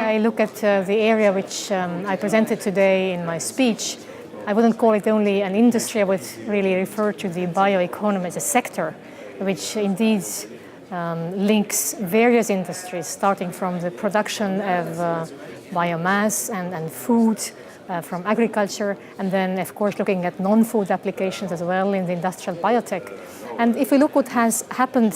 I look at the area which I presented today in my speech, I wouldn't call it only an industry, I would really refer to the bioeconomy as a sector, which indeed links various industries, starting from the production of biomass and food from agriculture, and then of course looking at non-food applications as well in the industrial biotech. And if we look what has happened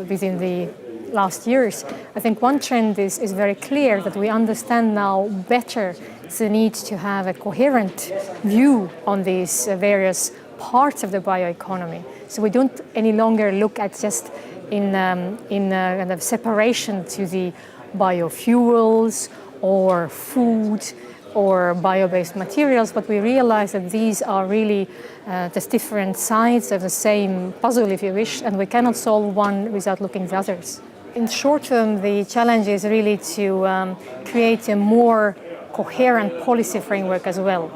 within the last years, I think one trend is very clear, that we understand now better the need to have a coherent view on these various parts of the bioeconomy. So we don't any longer look at just in kind of separation to the biofuels or food or bio-based materials, but we realize that these are really just different sides of the same puzzle, if you wish, and we cannot solve one without looking at the others. In short term, the challenge is really to create a more coherent policy framework as well.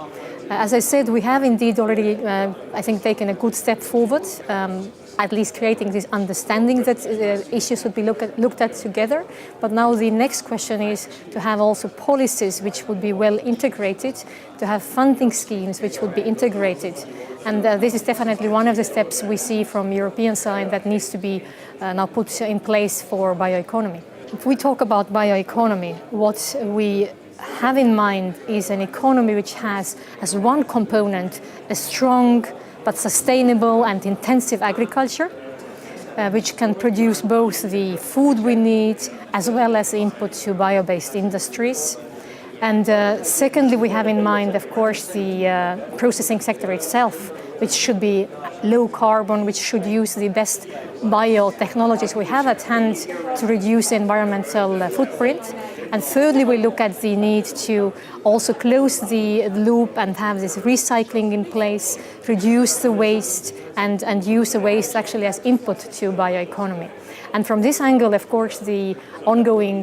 As I said, we have indeed already, I think, taken a good step forward, at least creating this understanding that issues would be looked at together. But now the next question is to have also policies which would be well integrated, to have funding schemes which would be integrated. And this is definitely one of the steps we see from European side that needs to be now put in place for bioeconomy. If we talk about bioeconomy, what we have in mind is an economy which has, as one component, a strong but sustainable and intensive agriculture, which can produce both the food we need as well as the input to bio-based industries. And secondly, we have in mind, of course, the processing sector itself, which should be low carbon, which should use the best biotechnologies we have at hand to reduce the environmental footprint. And thirdly, we look at the need to also close the loop and have this recycling in place, reduce the waste and use the waste actually as input to bioeconomy. And from this angle, of course, the ongoing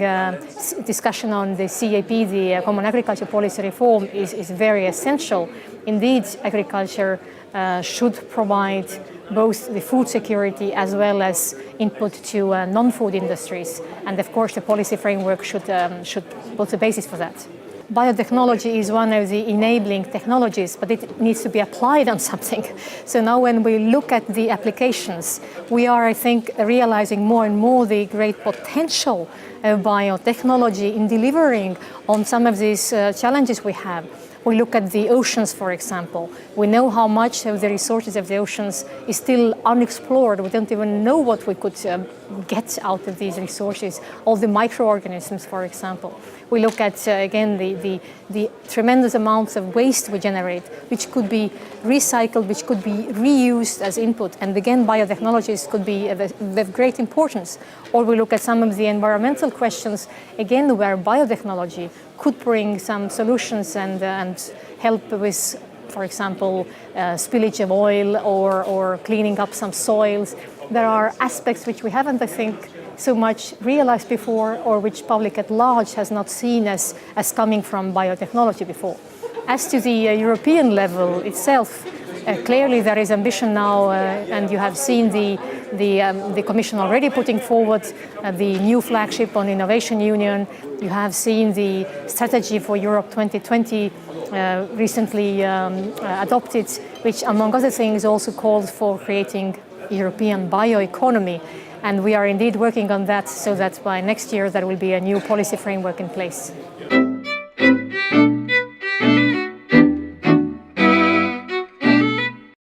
discussion on the CAP, the Common Agriculture Policy Reform, is very essential. Indeed, agriculture should provide both the food security as well as input to non-food industries. And of course, the policy framework should put the basis for that. Biotechnology is one of the enabling technologies, but it needs to be applied on something. So now when we look at the applications, we are, I think, realizing more and more the great potential of biotechnology in delivering on some of these challenges we have. We look at the oceans, for example. We know how much of the resources of the oceans is still unexplored. We don't even know what we could get out of these resources, all the microorganisms, for example. We look at, again, the tremendous amounts of waste we generate, which could be recycled, which could be reused as input. And again, biotechnologies could be of great importance. Or we look at some of the environmental questions, again, where biotechnology could bring some solutions and help with, for example, spillage of oil or cleaning up some soils. There are aspects which we haven't, I think, so much realized before, or which public at large has not seen as coming from biotechnology before. As to the European level itself, clearly there is ambition now, and you have seen the Commission already putting forward the new flagship on Innovation Union. You have seen the strategy for Europe 2020 recently adopted, which among other things also calls for creating European bioeconomy. And we are indeed working on that so that by next year there will be a new policy framework in place.